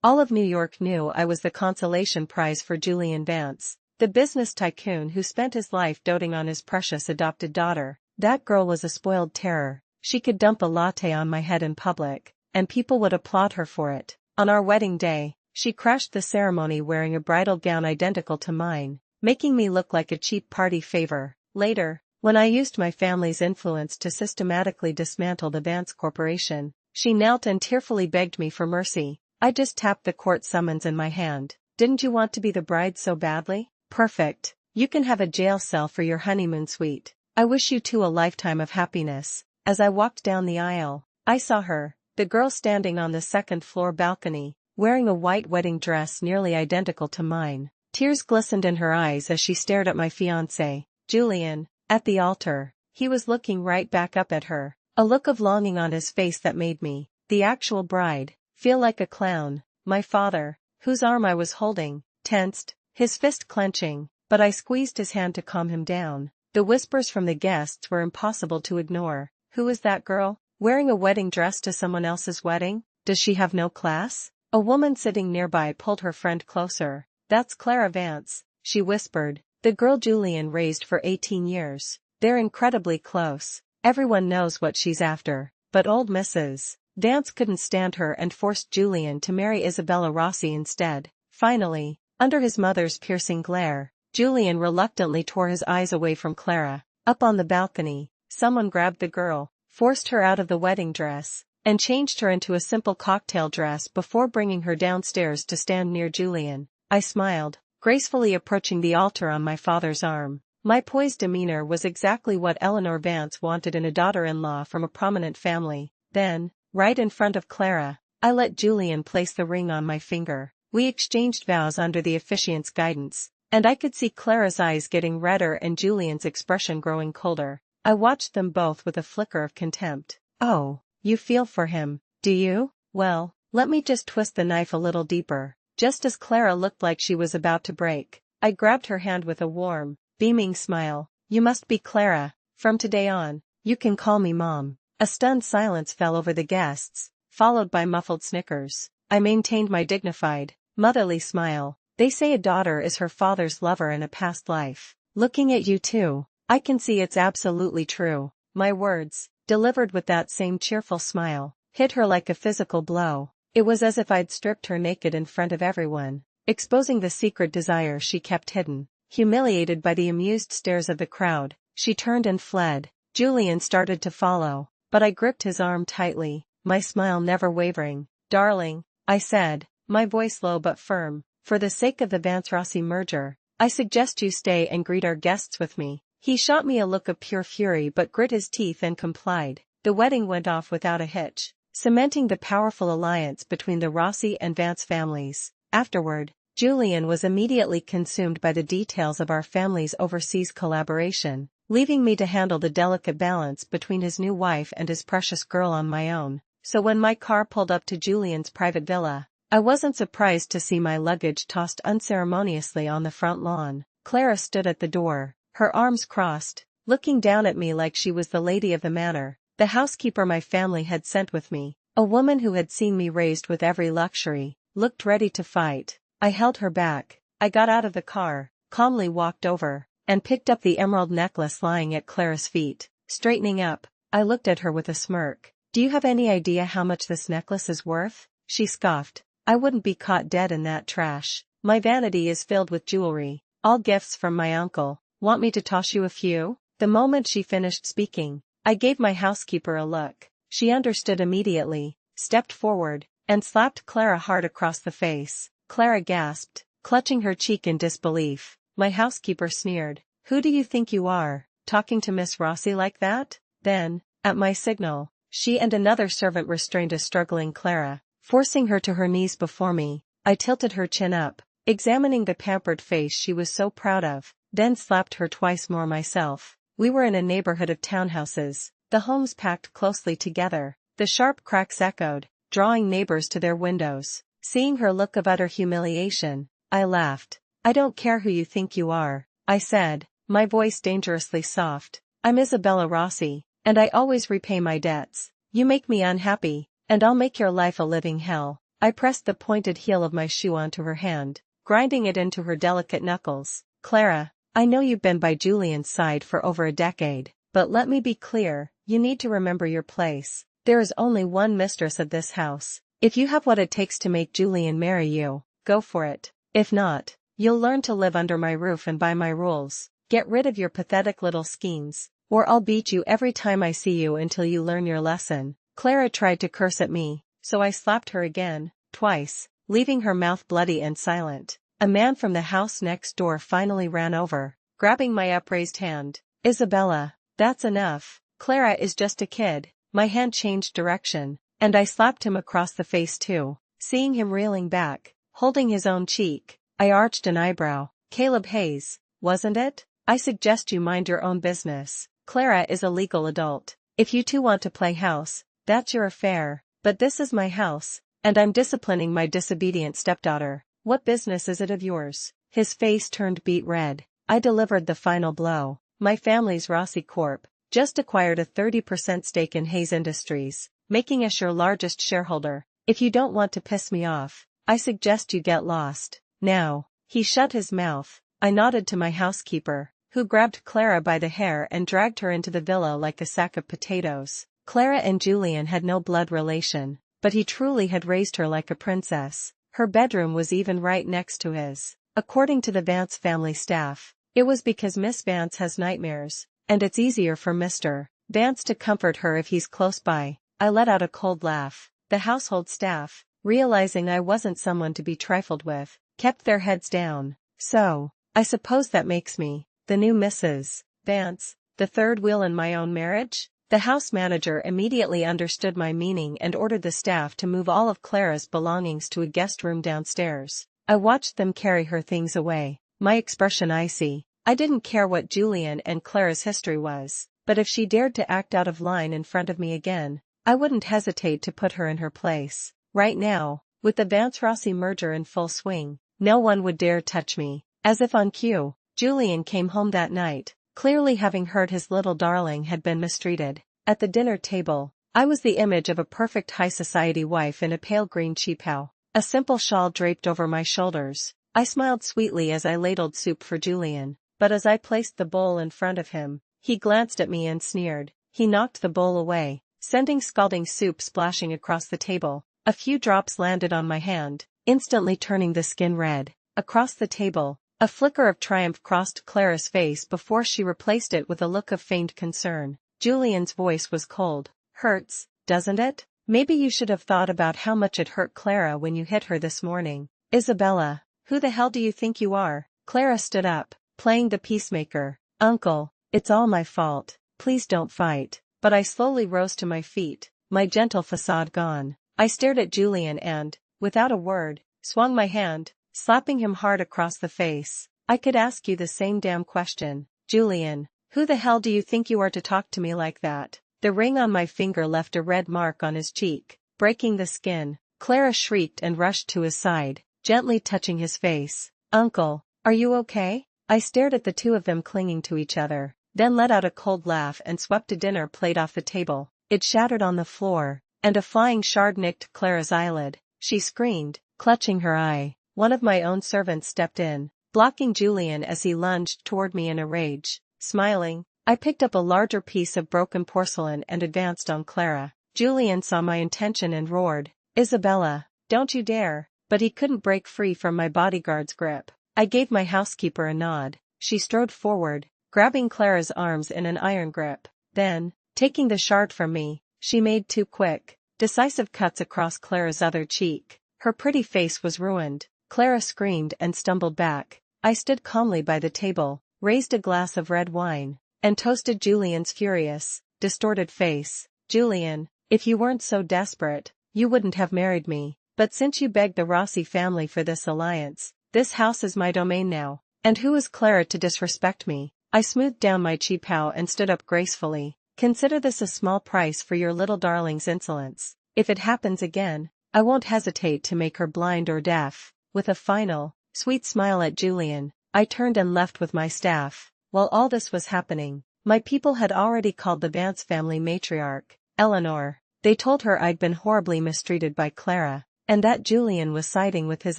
All of New York knew I was the consolation prize for Julian Vance, the business tycoon who spent his life doting on his precious adopted daughter. That girl was a spoiled terror. She could dump a latte on my head in public, and people would applaud her for it. On our wedding day, she crashed the ceremony wearing a bridal gown identical to mine, making me look like a cheap party favor. Later, when I used my family's influence to systematically dismantle the Vance Corporation, she knelt and tearfully begged me for mercy. I just tapped the court summons in my hand. Didn't you want to be the bride so badly? Perfect. You can have a jail cell for your honeymoon suite. I wish you two a lifetime of happiness. As I walked down the aisle, I saw her, the girl standing on the second-floor balcony, wearing a white wedding dress nearly identical to mine. Tears glistened in her eyes as she stared at my fiancé, Julian, at the altar. He was looking right back up at her, a look of longing on his face that made me, the actual bride, feel like a clown. My father, whose arm I was holding, tensed, his fist clenching, but I squeezed his hand to calm him down. The whispers from the guests were impossible to ignore. Who is that girl, wearing a wedding dress to someone else's wedding? Does she have no class? A woman sitting nearby pulled her friend closer. That's Clara Vance, she whispered, the girl Julian raised for 18 years. They're incredibly close. Everyone knows what she's after. But old Mrs. Vance couldn't stand her and forced Julian to marry Isabella Rossi instead. Finally, under his mother's piercing glare, Julian reluctantly tore his eyes away from Clara. Up on the balcony, someone grabbed the girl, forced her out of the wedding dress, and changed her into a simple cocktail dress before bringing her downstairs to stand near Julian. I smiled, gracefully approaching the altar on my father's arm. My poised demeanor was exactly what Eleanor Vance wanted in a daughter-in-law from a prominent family. Then, right in front of Clara, I let Julian place the ring on my finger. We exchanged vows under the officiant's guidance, and I could see Clara's eyes getting redder and Julian's expression growing colder. I watched them both with a flicker of contempt. Oh, you feel for him, do you? Well, let me just twist the knife a little deeper. Just as Clara looked like she was about to break, I grabbed her hand with a warm, beaming smile. You must be Clara. From today on, you can call me Mom. A stunned silence fell over the guests, followed by muffled snickers. I maintained my dignified, motherly smile. They say a daughter is her father's lover in a past life. Looking at you too, I can see it's absolutely true. My words, delivered with that same cheerful smile, hit her like a physical blow. It was as if I'd stripped her naked in front of everyone, exposing the secret desire she kept hidden. Humiliated by the amused stares of the crowd, she turned and fled. Julian started to follow, but I gripped his arm tightly, my smile never wavering. Darling, I said, my voice low but firm, for the sake of the Vance-Rossi merger, I suggest you stay and greet our guests with me. He shot me a look of pure fury but grit his teeth and complied. The wedding went off without a hitch, cementing the powerful alliance between the Rossi and Vance families. Afterward, Julian was immediately consumed by the details of our family's overseas collaboration, leaving me to handle the delicate balance between his new wife and his precious girl on my own. So when my car pulled up to Julian's private villa, I wasn't surprised to see my luggage tossed unceremoniously on the front lawn. Clara stood at the door, her arms crossed, looking down at me like she was the lady of the manor, the housekeeper my family had sent with me, a woman who had seen me raised with every luxury, looked ready to fight. I held her back. I got out of the car, calmly walked over, and picked up the emerald necklace lying at Clara's feet. Straightening up, I looked at her with a smirk. Do you have any idea how much this necklace is worth? She scoffed. I wouldn't be caught dead in that trash. My vanity is filled with jewelry, all gifts from my uncle. Want me to toss you a few? The moment she finished speaking, I gave my housekeeper a look. She understood immediately, stepped forward, and slapped Clara hard across the face. Clara gasped, clutching her cheek in disbelief. My housekeeper sneered. Who do you think you are, talking to Miss Rossi like that? Then, at my signal, she and another servant restrained a struggling Clara, forcing her to her knees before me. I tilted her chin up, examining the pampered face she was so proud of, then slapped her twice more myself. We were in a neighborhood of townhouses, the homes packed closely together. The sharp cracks echoed, drawing neighbors to their windows. Seeing her look of utter humiliation, I laughed. I don't care who you think you are, I said, my voice dangerously soft. I'm Isabella Rossi, and I always repay my debts. You make me unhappy, and I'll make your life a living hell. I pressed the pointed heel of my shoe onto her hand, grinding it into her delicate knuckles. Clara, I know you've been by Julian's side for over a decade, but let me be clear, you need to remember your place. There is only one mistress of this house. If you have what it takes to make Julian marry you, go for it. If not, you'll learn to live under my roof and by my rules. Get rid of your pathetic little schemes, or I'll beat you every time I see you until you learn your lesson. Clara tried to curse at me, so I slapped her again, twice, leaving her mouth bloody and silent. A man from the house next door finally ran over, grabbing my upraised hand. Isabella, that's enough. Clara is just a kid. My hand changed direction, and I slapped him across the face too. Seeing him reeling back, holding his own cheek, I arched an eyebrow. Caleb Hayes, wasn't it? I suggest you mind your own business. Clara is a legal adult. If you two want to play house, that's your affair, but this is my house, and I'm disciplining my disobedient stepdaughter. What business is it of yours? His face turned beet red. I delivered the final blow. My family's Rossi Corp. just acquired a 30% stake in Hayes Industries, making us your largest shareholder. If you don't want to piss me off, I suggest you get lost. Now. He shut his mouth. I nodded to my housekeeper, who grabbed Clara by the hair and dragged her into the villa like a sack of potatoes. Clara and Julian had no blood relation, but he truly had raised her like a princess. Her bedroom was even right next to his. According to the Vance family staff, it was because Miss Vance has nightmares, and it's easier for Mr. Vance to comfort her if he's close by. I let out a cold laugh. The household staff, realizing I wasn't someone to be trifled with, kept their heads down. So, I suppose that makes me the new Mrs. Vance, the third wheel in my own marriage? The house manager immediately understood my meaning and ordered the staff to move all of Clara's belongings to a guest room downstairs. I watched them carry her things away, my expression icy. I didn't care what Julian and Clara's history was, but if she dared to act out of line in front of me again, I wouldn't hesitate to put her in her place. Right now, with the Vance-Rossi merger in full swing, no one would dare touch me. As if on cue, Julian came home that night, clearly having heard his little darling had been mistreated. At the dinner table, I was the image of a perfect high society wife in a pale green cheapao, a simple shawl draped over my shoulders. I smiled sweetly as I ladled soup for Julian, but as I placed the bowl in front of him, he glanced at me and sneered. He knocked the bowl away, sending scalding soup splashing across the table. A few drops landed on my hand, instantly turning the skin red. Across the table, a flicker of triumph crossed Clara's face before she replaced it with a look of feigned concern. Julian's voice was cold. Hurts, doesn't it? Maybe you should have thought about how much it hurt Clara when you hit her this morning. Isabella, who the hell do you think you are? Clara stood up, playing the peacemaker. Uncle, it's all my fault. Please don't fight. But I slowly rose to my feet, my gentle facade gone. I stared at Julian and, without a word, swung my hand, slapping him hard across the face. I could ask you the same damn question, Julian. Who the hell do you think you are to talk to me like that? The ring on my finger left a red mark on his cheek, breaking the skin. Clara shrieked and rushed to his side, gently touching his face. Uncle, are you okay? I stared at the two of them clinging to each other, then let out a cold laugh and swept a dinner plate off the table. It shattered on the floor, and a flying shard nicked Clara's eyelid. She screamed, clutching her eye. One of my own servants stepped in, blocking Julian as he lunged toward me in a rage. Smiling, I picked up a larger piece of broken porcelain and advanced on Clara. Julian saw my intention and roared, Isabella, don't you dare, but he couldn't break free from my bodyguard's grip. I gave my housekeeper a nod. She strode forward, grabbing Clara's arms in an iron grip. Then, taking the shard from me, she made two quick, decisive cuts across Clara's other cheek. Her pretty face was ruined. Clara screamed and stumbled back. I stood calmly by the table, raised a glass of red wine, and toasted Julian's furious, distorted face. Julian, if you weren't so desperate, you wouldn't have married me. But since you begged the Rossi family for this alliance, this house is my domain now. And who is Clara to disrespect me? I smoothed down my cheapao and stood up gracefully. Consider this a small price for your little darling's insolence. If it happens again, I won't hesitate to make her blind or deaf. With a final, sweet smile at Julian, I turned and left with my staff. While all this was happening, my people had already called the Vance family matriarch, Eleanor. They told her I'd been horribly mistreated by Clara, and that Julian was siding with his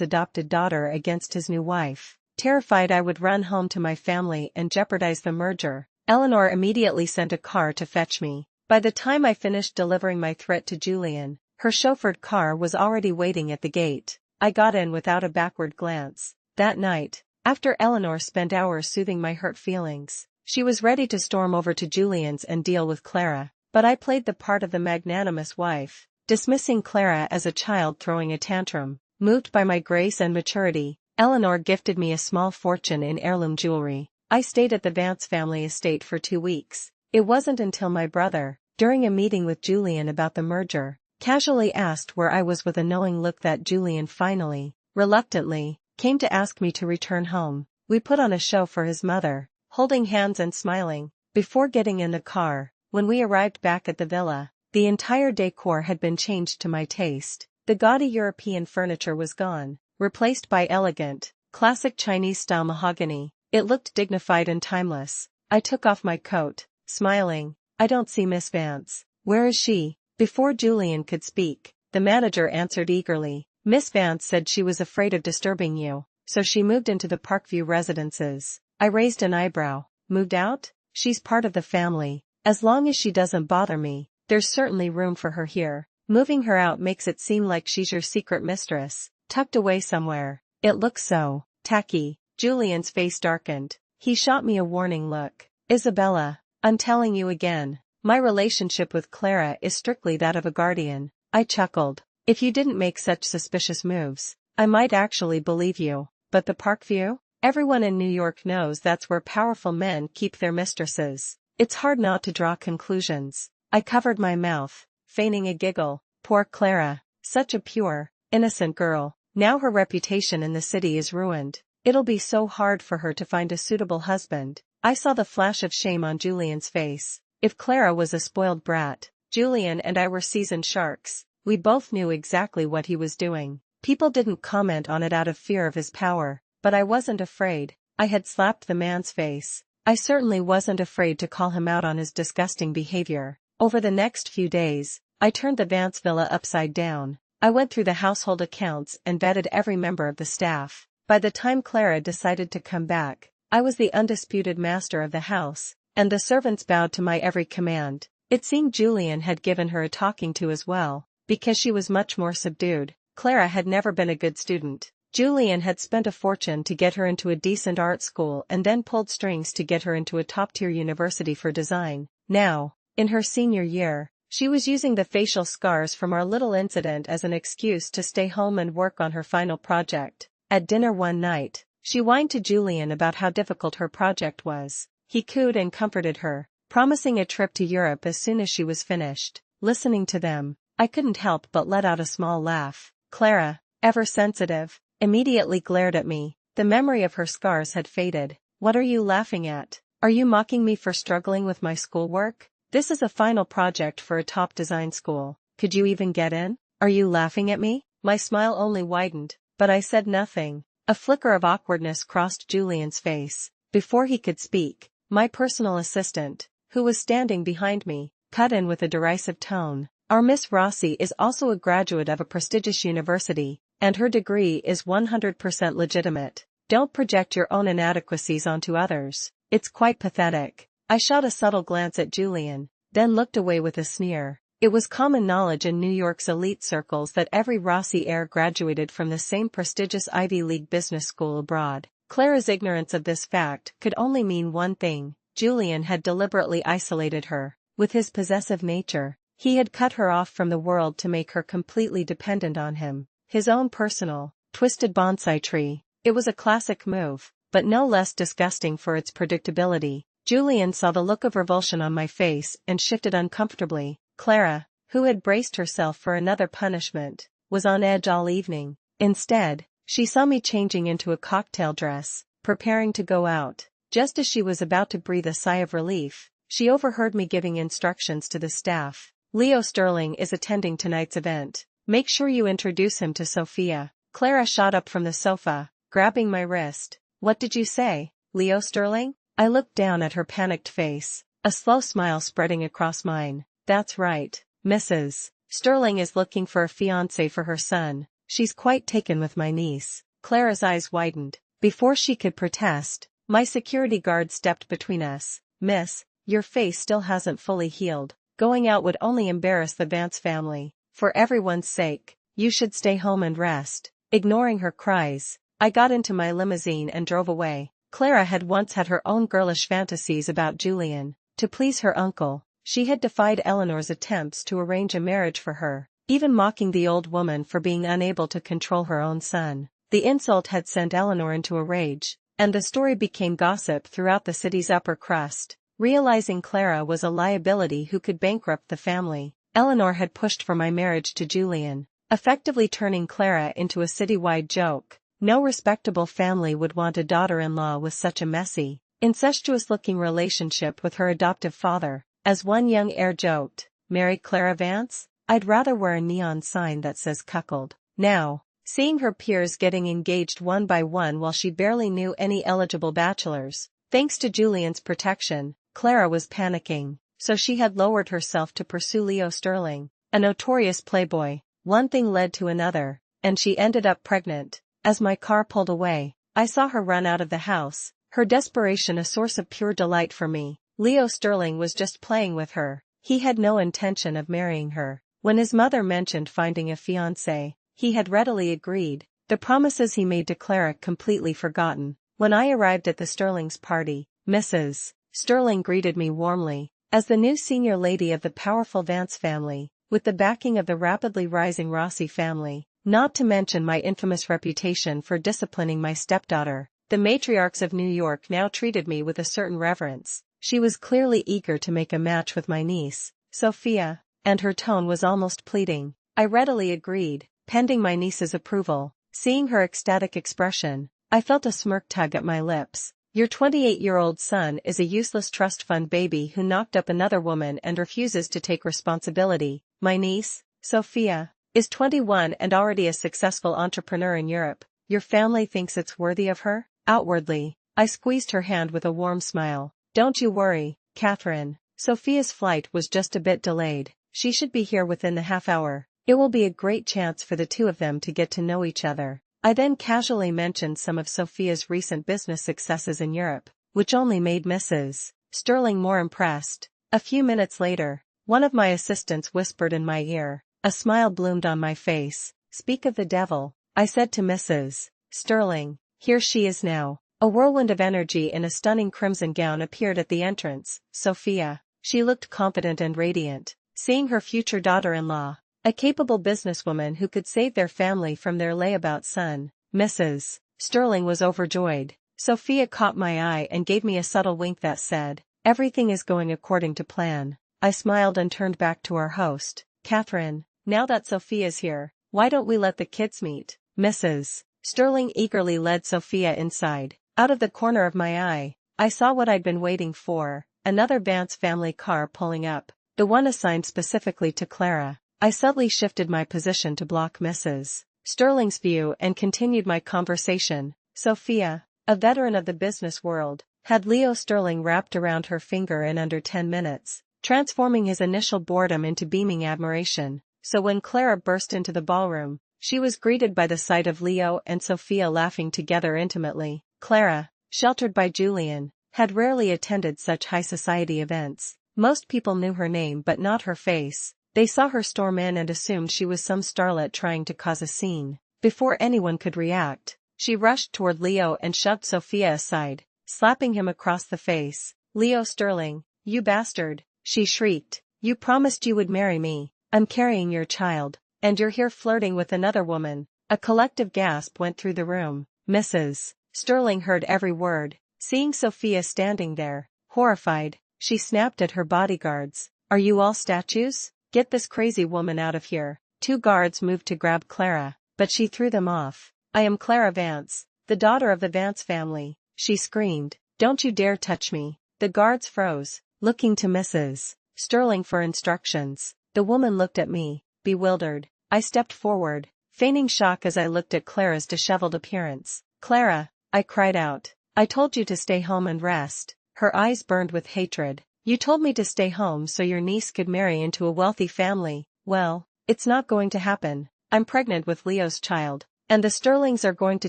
adopted daughter against his new wife. Terrified I would run home to my family and jeopardize the merger, Eleanor immediately sent a car to fetch me. By the time I finished delivering my threat to Julian, her chauffeured car was already waiting at the gate. I got in without a backward glance. That night, after Eleanor spent hours soothing my hurt feelings, she was ready to storm over to Julian's and deal with Clara. But I played the part of the magnanimous wife, dismissing Clara as a child throwing a tantrum. Moved by my grace and maturity, Eleanor gifted me a small fortune in heirloom jewelry. I stayed at the Vance family estate for 2 weeks. It wasn't until my brother, during a meeting with Julian about the merger, casually asked where I was with a knowing look that Julian finally, reluctantly, came to ask me to return home. We put on a show for his mother, holding hands and smiling. Before getting in the car, when we arrived back at the villa, the entire decor had been changed to my taste. The gaudy European furniture was gone, replaced by elegant, classic Chinese-style mahogany. It looked dignified and timeless. I took off my coat, smiling. I don't see Miss Vance. Where is she? Before Julian could speak, the manager answered eagerly. Miss Vance said she was afraid of disturbing you, so she moved into the Parkview residences. I raised an eyebrow. Moved out? She's part of the family. As long as she doesn't bother me, there's certainly room for her here. Moving her out makes it seem like she's your secret mistress, tucked away somewhere. It looks so tacky. Julian's face darkened. He shot me a warning look. Isabella, I'm telling you again, my relationship with Clara is strictly that of a guardian. I chuckled. If you didn't make such suspicious moves, I might actually believe you. But the Parkview? Everyone in New York knows that's where powerful men keep their mistresses. It's hard not to draw conclusions. I covered my mouth, feigning a giggle. Poor Clara, such a pure, innocent girl. Now her reputation in the city is ruined. It'll be so hard for her to find a suitable husband. I saw the flash of shame on Julian's face. If Clara was a spoiled brat, Julian and I were seasoned sharks. We both knew exactly what he was doing. People didn't comment on it out of fear of his power, but I wasn't afraid. I had slapped the man's face. I certainly wasn't afraid to call him out on his disgusting behavior. Over the next few days, I turned the Vance villa upside down. I went through the household accounts and vetted every member of the staff. By the time Clara decided to come back, I was the undisputed master of the house, and the servants bowed to my every command. It seemed Julian had given her a talking to as well, because she was much more subdued. Clara had never been a good student. Julian had spent a fortune to get her into a decent art school and then pulled strings to get her into a top-tier university for design. Now, in her senior year, she was using the facial scars from our little incident as an excuse to stay home and work on her final project. At dinner one night, she whined to Julian about how difficult her project was. He cooed and comforted her, promising a trip to Europe as soon as she was finished. Listening to them, I couldn't help but let out a small laugh. Clara, ever sensitive, immediately glared at me. The memory of her scars had faded. What are you laughing at? Are you mocking me for struggling with my schoolwork? This is a final project for a top design school. Could you even get in? Are you laughing at me? My smile only widened, but I said nothing. A flicker of awkwardness crossed Julian's face. Before he could speak, my personal assistant, who was standing behind me, cut in with a derisive tone. Our Miss Rossi is also a graduate of a prestigious university, and her degree is 100% legitimate. Don't project your own inadequacies onto others. It's quite pathetic. I shot a subtle glance at Julian, then looked away with a sneer. It was common knowledge in New York's elite circles that every Rossi heir graduated from the same prestigious Ivy League business school abroad. Clara's ignorance of this fact could only mean one thing: Julian had deliberately isolated her. With his possessive nature, he had cut her off from the world to make her completely dependent on him, his own personal, twisted bonsai tree. It was a classic move, but no less disgusting for its predictability. Julian saw the look of revulsion on my face and shifted uncomfortably. Clara, who had braced herself for another punishment, was on edge all evening. Instead, she saw me changing into a cocktail dress, preparing to go out. Just as she was about to breathe a sigh of relief, she overheard me giving instructions to the staff. Leo Sterling is attending tonight's event. Make sure you introduce him to Sophia. Clara shot up from the sofa, grabbing my wrist. What did you say, Leo Sterling? I looked down at her panicked face, a slow smile spreading across mine. That's right, Mrs. Sterling is looking for a fiancé for her son. she's quite taken with my niece. Clara's eyes widened. Before she could protest, my security guard stepped between us. Miss, your face still hasn't fully healed. Going out would only embarrass the Vance family. For everyone's sake, you should stay home and rest. Ignoring her cries, I got into my limousine and drove away. Clara had once had her own girlish fantasies about Julian. To please her uncle, she had defied Eleanor's attempts to arrange a marriage for her, even mocking the old woman for being unable to control her own son. The insult had sent Eleanor into a rage, and the story became gossip throughout the city's upper crust. Realizing Clara was a liability who could bankrupt the family, Eleanor had pushed for my marriage to Julian, effectively turning Clara into a citywide joke. No respectable family would want a daughter-in-law with such a messy, incestuous-looking relationship with her adoptive father. As one young heir joked, "Marry Clara Vance? I'd rather wear a neon sign that says cuckold." Now, seeing her peers getting engaged one by one while she barely knew any eligible bachelors, thanks to Julian's protection, Clara was panicking, so she had lowered herself to pursue Leo Sterling, a notorious playboy. One thing led to another, and she ended up pregnant. As my car pulled away, I saw her run out of the house, her desperation a source of pure delight for me. Leo Sterling was just playing with her. He had no intention of marrying her. When his mother mentioned finding a fiancé, he had readily agreed, the promises he made to Clara completely forgotten. When I arrived at the Sterling's party, Mrs. Sterling greeted me warmly. As the new senior lady of the powerful Vance family, with the backing of the rapidly rising Rossi family, not to mention my infamous reputation for disciplining my stepdaughter, the matriarchs of New York now treated me with a certain reverence. She was clearly eager to make a match with my niece, Sophia, and her tone was almost pleading. I readily agreed, pending my niece's approval. Seeing her ecstatic expression, I felt a smirk tug at my lips. Your 28-year-old son is a useless trust fund baby who knocked up another woman and refuses to take responsibility. My niece, Sophia, is 21 and already a successful entrepreneur in Europe. Your family thinks it's worthy of her? Outwardly, I squeezed her hand with a warm smile. Don't you worry, Catherine. Sophia's flight was just a bit delayed. She should be here within the half hour. It will be a great chance for the two of them to get to know each other. I then casually mentioned some of Sophia's recent business successes in Europe, which only made Mrs. Sterling more impressed. A few minutes later, one of my assistants whispered in my ear. A smile bloomed on my face. Speak of the devil, I said to Mrs. Sterling. Here she is now. A whirlwind of energy in a stunning crimson gown appeared at the entrance. Sophia. She looked confident and radiant. Seeing her future daughter-in-law, a capable businesswoman who could save their family from their layabout son, Mrs. Sterling was overjoyed. Sophia caught my eye and gave me a subtle wink that said, "Everything is going according to plan." I smiled and turned back to our host. Catherine, now that Sophia's here, why don't we let the kids meet? Mrs. Sterling eagerly led Sophia inside. Out of the corner of my eye, I saw what I'd been waiting for, another Vance family car pulling up, the one assigned specifically to Clara. I subtly shifted my position to block Mrs. Sterling's view and continued my conversation. Sophia, a veteran of the business world, had Leo Sterling wrapped around her finger in under 10 minutes, transforming his initial boredom into beaming admiration. So when Clara burst into the ballroom, she was greeted by the sight of Leo and Sophia laughing together intimately. Clara, sheltered by Julian, had rarely attended such high society events. Most people knew her name but not her face. They saw her storm in and assumed she was some starlet trying to cause a scene. Before anyone could react, she rushed toward Leo and shoved Sophia aside, slapping him across the face. "Leo Sterling, you bastard," she shrieked. "You promised you would marry me. I'm carrying your child, and you're here flirting with another woman." A collective gasp went through the room. Mrs. Sterling heard every word. Seeing Sophia standing there, horrified, she snapped at her bodyguards. "Are you all statues? Get this crazy woman out of here." 2 guards moved to grab Clara, but she threw them off. "I am Clara Vance, the daughter of the Vance family," she screamed. "Don't you dare touch me." The guards froze, looking to Mrs. Sterling for instructions. The woman looked at me, bewildered. I stepped forward, feigning shock as I looked at Clara's disheveled appearance. "Clara," I cried out, "I told you to stay home and rest." Her eyes burned with hatred. "You told me to stay home so your niece could marry into a wealthy family. Well, it's not going to happen." I'm pregnant with Leo's child, and the Sterlings are going to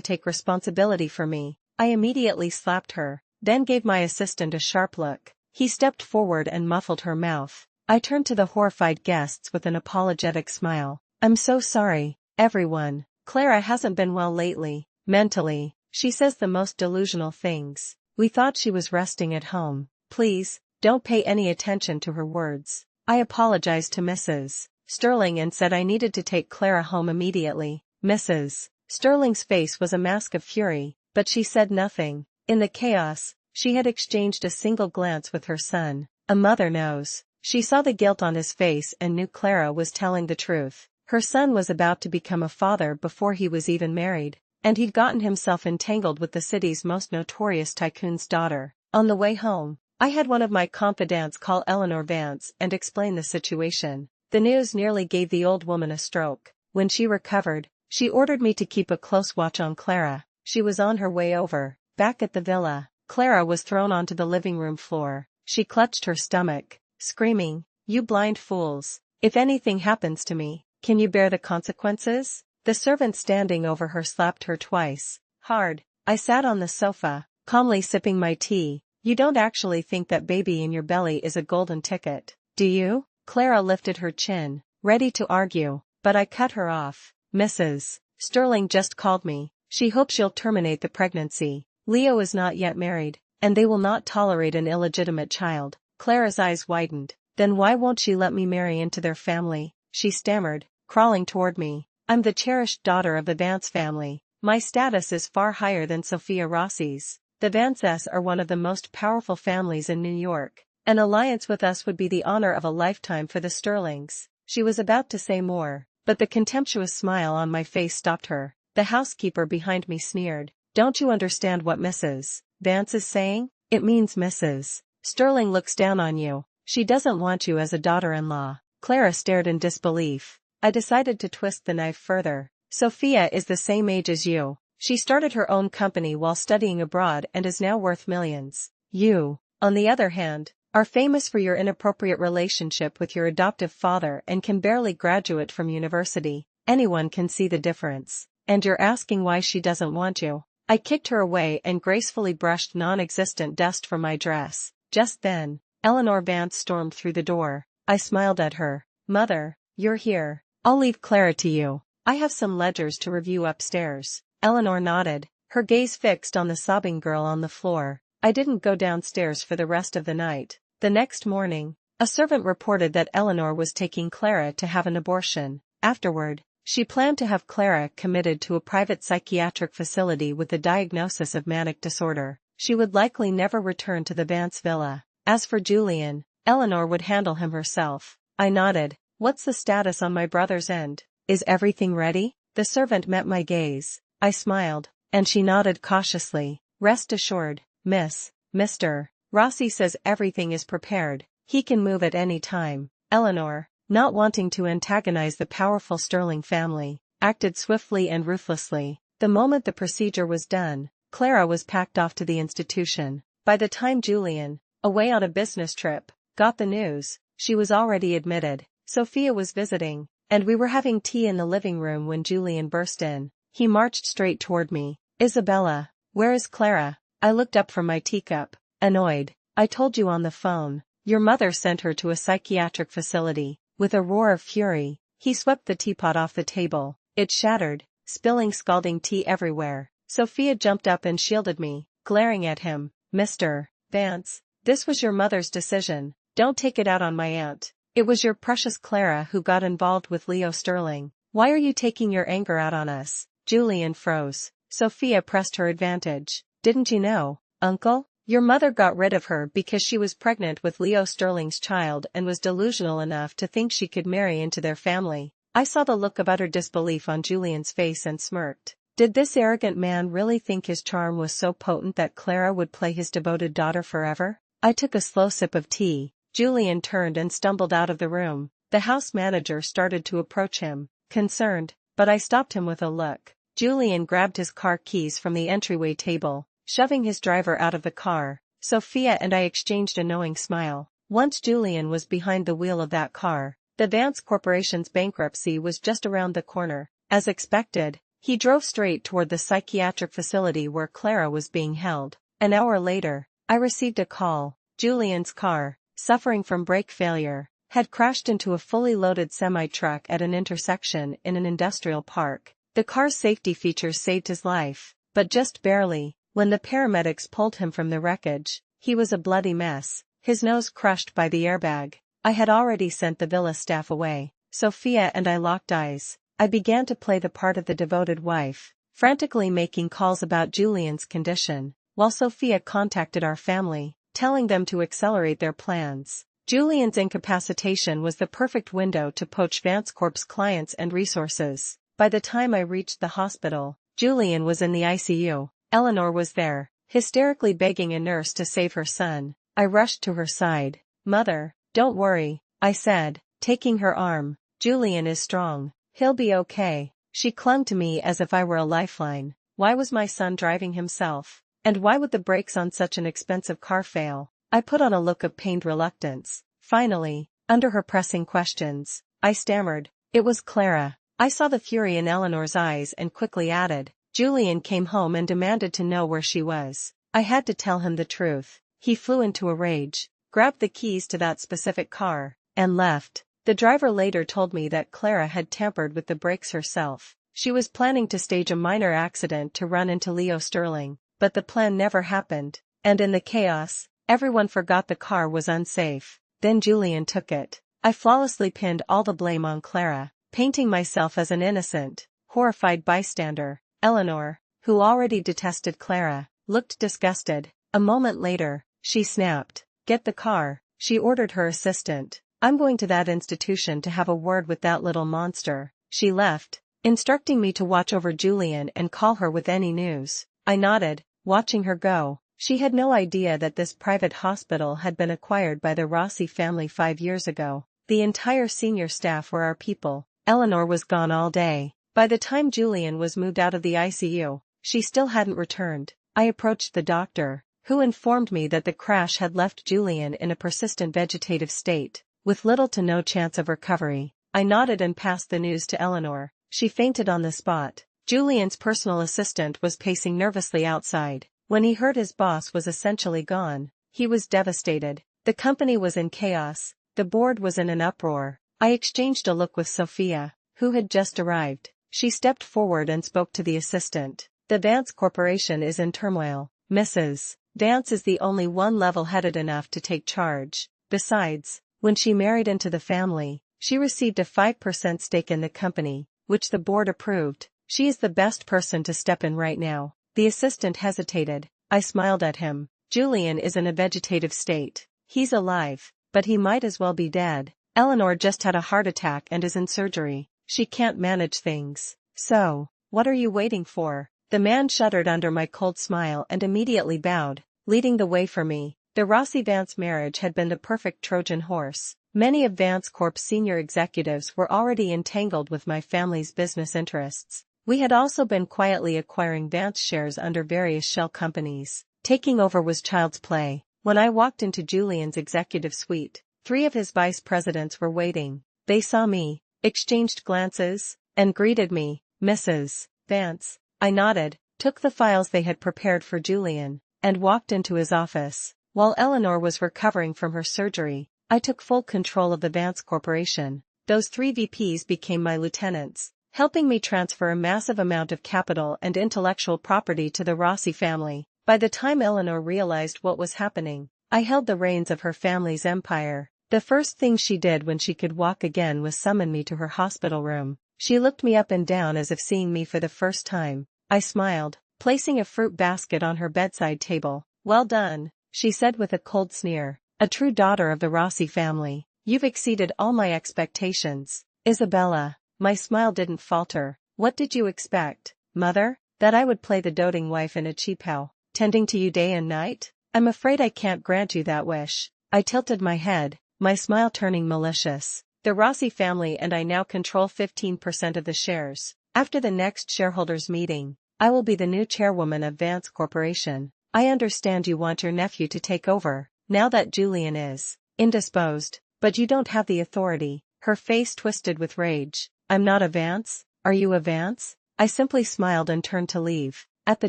take responsibility for me. I immediately slapped her, then gave my assistant a sharp look. He stepped forward and muffled her mouth. I turned to the horrified guests with an apologetic smile. I'm so sorry, everyone. Clara hasn't been well lately, mentally. She says the most delusional things. We thought she was resting at home. Please, don't pay any attention to her words. I apologized to Mrs. Sterling and said I needed to take Clara home immediately. Mrs. Sterling's face was a mask of fury, but she said nothing. In the chaos, she had exchanged a single glance with her son. A mother knows. She saw the guilt on his face and knew Clara was telling the truth. Her son was about to become a father before he was even married, and he'd gotten himself entangled with the city's most notorious tycoon's daughter. On the way home, I had one of my confidants call Eleanor Vance and explain the situation. The news nearly gave the old woman a stroke. When she recovered, she ordered me to keep a close watch on Clara. She was on her way over. Back at the villa, Clara was thrown onto the living room floor. She clutched her stomach, screaming, "You blind fools! If anything happens to me, can you bear the consequences?" The servant standing over her slapped her twice, hard. I sat on the sofa, calmly sipping my tea. You don't actually think that baby in your belly is a golden ticket, do you? Clara lifted her chin, ready to argue, but I cut her off. Mrs. Sterling just called me. She hopes she'll terminate the pregnancy. Leo is not yet married, and they will not tolerate an illegitimate child. Clara's eyes widened. Then why won't she let me marry into their family? She stammered, crawling toward me. I'm the cherished daughter of the Vance family. My status is far higher than Sophia Rossi's. The Vances are one of the most powerful families in New York. An alliance with us would be the honor of a lifetime for the Sterlings. She was about to say more, but the contemptuous smile on my face stopped her. The housekeeper behind me sneered. Don't you understand what Mrs. Vance is saying? It means Mrs. Sterling looks down on you. She doesn't want you as a daughter-in-law. Clara stared in disbelief. I decided to twist the knife further. Sophia is the same age as you. She started her own company while studying abroad and is now worth millions. You, on the other hand, are famous for your inappropriate relationship with your adoptive father and can barely graduate from university. Anyone can see the difference. And you're asking why she doesn't want you. I kicked her away and gracefully brushed non-existent dust from my dress. Just then, Eleanor Vance stormed through the door. I smiled at her. Mother, you're here. I'll leave Clara to you. I have some ledgers to review upstairs. Eleanor nodded, her gaze fixed on the sobbing girl on the floor. I didn't go downstairs for the rest of the night. The next morning, a servant reported that Eleanor was taking Clara to have an abortion. Afterward, she planned to have Clara committed to a private psychiatric facility with the diagnosis of manic disorder. She would likely never return to the Vance villa. As for Julian, Eleanor would handle him herself. I nodded. What's the status on my brother's end? Is everything ready? The servant met my gaze. I smiled, and she nodded cautiously. Rest assured, Mr. Rossi says everything is prepared. He can move at any time. Eleanor, not wanting to antagonize the powerful Sterling family, acted swiftly and ruthlessly. The moment the procedure was done, Clara was packed off to the institution. By the time Julian, away on a business trip, got the news, she was already admitted. Sophia was visiting, and we were having tea in the living room when Julian burst in. He marched straight toward me. Isabella, where is Clara? I looked up from my teacup, annoyed. I told you on the phone. Your mother sent her to a psychiatric facility. With a roar of fury, he swept the teapot off the table. It shattered, spilling scalding tea everywhere. Sophia jumped up and shielded me, glaring at him. Mr. Vance, this was your mother's decision. Don't take it out on my aunt. It was your precious Clara who got involved with Leo Sterling. Why are you taking your anger out on us? Julian froze. Sophia pressed her advantage. Didn't you know, Uncle? Your mother got rid of her because she was pregnant with Leo Sterling's child and was delusional enough to think she could marry into their family. I saw the look of utter disbelief on Julian's face and smirked. Did this arrogant man really think his charm was so potent that Clara would play his devoted daughter forever? I took a slow sip of tea. Julian turned and stumbled out of the room. The house manager started to approach him, concerned, but I stopped him with a look. Julian grabbed his car keys from the entryway table, shoving his driver out of the car. Sophia and I exchanged a knowing smile. Once Julian was behind the wheel of that car, The Vance Corporation's bankruptcy was just around the corner. As expected, he drove straight toward the psychiatric facility where Clara was being held. An hour later, I received a call. Julian's car, suffering from brake failure, had crashed into a fully loaded semi-truck at an intersection in an industrial park. The car's safety features saved his life, but just barely. When the paramedics pulled him from the wreckage, he was a bloody mess, his nose crushed by the airbag. I had already sent the villa staff away. Sophia and I locked eyes. I began to play the part of the devoted wife, frantically making calls about Julian's condition, while Sophia contacted our family, telling them to accelerate their plans. Julian's incapacitation was the perfect window to poach Vance Corp's clients and resources. By the time I reached the hospital, Julian was in the ICU. Eleanor was there, hysterically begging a nurse to save her son. I rushed to her side. "Mother, don't worry," I said, taking her arm. "Julian is strong. He'll be okay." She clung to me as if I were a lifeline. Why was my son driving himself? And why would the brakes on such an expensive car fail? I put on a look of pained reluctance. Finally, under her pressing questions, I stammered, "It was Clara." I saw the fury in Eleanor's eyes and quickly added, "Julian came home and demanded to know where she was." I had to tell him the truth. He flew into a rage, grabbed the keys to that specific car, and left. The driver later told me that Clara had tampered with the brakes herself. She was planning to stage a minor accident to run into Leo Sterling, but the plan never happened, and in the chaos, everyone forgot the car was unsafe. Then Julian took it. I flawlessly pinned all the blame on Clara, painting myself as an innocent, horrified bystander. Eleanor, who already detested Clara, looked disgusted. A moment later, she snapped, "Get the car," she ordered her assistant. "I'm going to that institution to have a word with that little monster." She left, instructing me to watch over Julian and call her with any news. I nodded, watching her go. She had no idea that this private hospital had been acquired by the Rossi family 5 years ago. The entire senior staff were our people. Eleanor was gone all day. By the time Julian was moved out of the ICU, she still hadn't returned. I approached the doctor, who informed me that the crash had left Julian in a persistent vegetative state, with little to no chance of recovery. I nodded and passed the news to Eleanor. She fainted on the spot. Julian's personal assistant was pacing nervously outside. When he heard his boss was essentially gone, he was devastated. The company was in chaos. The board was in an uproar. I exchanged a look with Sophia, who had just arrived. She stepped forward and spoke to the assistant. "The Vance Corporation is in turmoil. Mrs. Vance is the only one level-headed enough to take charge. Besides, when she married into the family, she received a 5% stake in the company, which the board approved. She is the best person to step in right now." The assistant hesitated. I smiled at him. "Julian is in a vegetative state. He's alive, but he might as well be dead. Eleanor just had a heart attack and is in surgery. She can't manage things. So, what are you waiting for?" The man shuddered under my cold smile and immediately bowed, leading the way for me. The Rossi-Vance marriage had been the perfect Trojan horse. Many of Vance Corp's senior executives were already entangled with my family's business interests. We had also been quietly acquiring Vance shares under various shell companies. Taking over was child's play. When I walked into Julian's executive suite, 3 of his vice presidents were waiting. They saw me, exchanged glances, and greeted me. "Mrs. Vance." I nodded, took the files they had prepared for Julian, and walked into his office. While Eleanor was recovering from her surgery, I took full control of the Vance Corporation. Those 3 VPs became my lieutenants, helping me transfer a massive amount of capital and intellectual property to the Rossi family. By the time Eleanor realized what was happening, I held the reins of her family's empire. The first thing she did when she could walk again was summon me to her hospital room. She looked me up and down as if seeing me for the first time. I smiled, placing a fruit basket on her bedside table. "Well done," she said with a cold sneer. "A true daughter of the Rossi family. You've exceeded all my expectations." "Isabella." My smile didn't falter. "What did you expect, Mother? That I would play the doting wife in a cheaphouse, tending to you day and night? I'm afraid I can't grant you that wish." I tilted my head, my smile turning malicious. "The Rossi family and I now control 15% of the shares. After the next shareholders meeting, I will be the new chairwoman of Vance Corporation. I understand you want your nephew to take over, now that Julian is indisposed, but you don't have the authority." her face twisted with rage. I'm not a Vance? Are you a Vance? I simply smiled and turned to leave. At the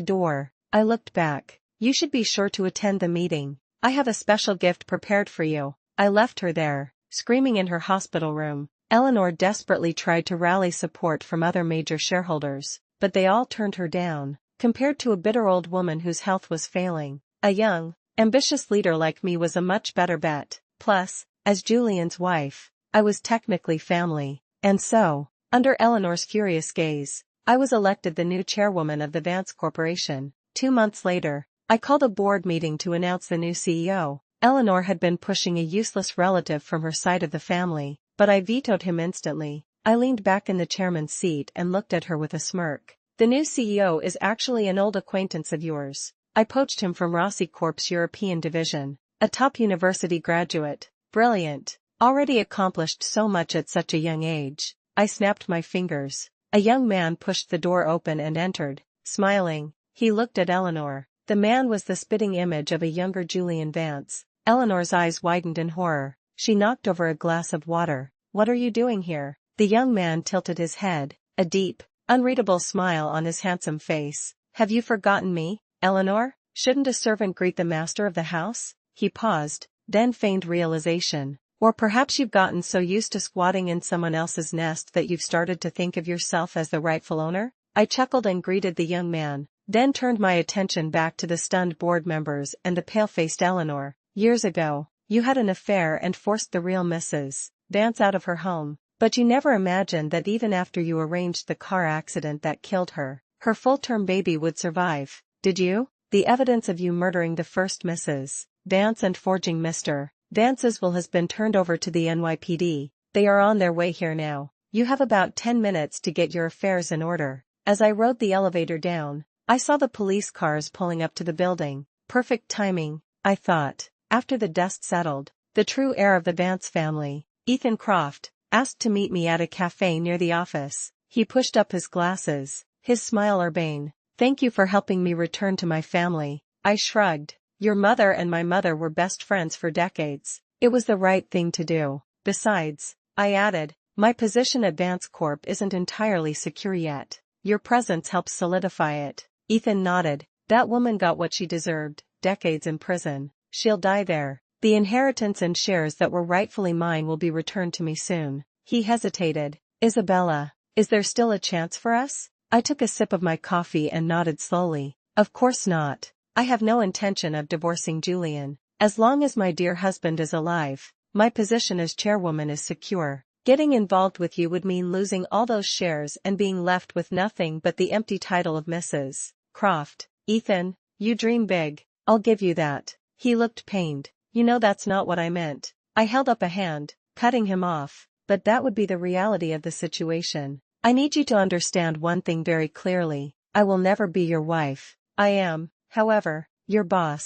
door, I looked back. You should be sure to attend the meeting. I have a special gift prepared for you. I left her there, screaming in her hospital room. Eleanor desperately tried to rally support from other major shareholders, but they all turned her down. Compared to a bitter old woman whose health was failing, a young, ambitious leader like me was a much better bet. Plus, as Julian's wife, I was technically family. And so, under Eleanor's furious gaze, I was elected the new chairwoman of the Vance Corporation. 2 months later, I called a board meeting to announce the new CEO. Eleanor had been pushing a useless relative from her side of the family, but I vetoed him instantly. I leaned back in the chairman's seat and looked at her with a smirk. The new CEO is actually an old acquaintance of yours. I poached him from Rossi Corp's European division. A top university graduate. Brilliant. Already accomplished so much at such a young age. I snapped my fingers. A young man pushed the door open and entered, smiling. He looked at Eleanor. The man was the spitting image of a younger Julian Vance. Eleanor's eyes widened in horror. She knocked over a glass of water. What are you doing here? The young man tilted his head, a deep, unreadable smile on his handsome face. Have you forgotten me, Eleanor? Shouldn't a servant greet the master of the house? He paused, then feigned realization. Or perhaps you've gotten so used to squatting in someone else's nest that you've started to think of yourself as the rightful owner? I chuckled and greeted the young man, then turned my attention back to the stunned board members and the pale-faced Eleanor. Years ago, you had an affair and forced the real Mrs. Vance out of her home, but you never imagined that even after you arranged the car accident that killed her, her full-term baby would survive, did you? The evidence of you murdering the first Mrs. Vance and forging Mr. Vance's will has been turned over to the NYPD. They are on their way here now. You have about 10 minutes to get your affairs in order. As I rode the elevator down, I saw the police cars pulling up to the building. Perfect timing, I thought. After the dust settled, the true heir of the Vance family, Ethan Croft, asked to meet me at a cafe near the office. He pushed up his glasses, his smile urbane. Thank you for helping me return to my family. I shrugged. Your mother and my mother were best friends for decades. It was the right thing to do. Besides, I added, my position at Vance Corp isn't entirely secure yet. Your presence helps solidify it. Ethan nodded. That woman got what she deserved, decades in prison. She'll die there. The inheritance and shares that were rightfully mine will be returned to me soon. He hesitated. Isabella, is there still a chance for us? I took a sip of my coffee and nodded slowly. Of course not. I have no intention of divorcing Julian. As long as my dear husband is alive, my position as chairwoman is secure. Getting involved with you would mean losing all those shares and being left with nothing but the empty title of Mrs. Croft. Ethan, you dream big. I'll give you that. He looked pained. You know that's not what I meant. I held up a hand, cutting him off. But that would be the reality of the situation. I need you to understand one thing very clearly. I will never be your wife. I am, however, your boss.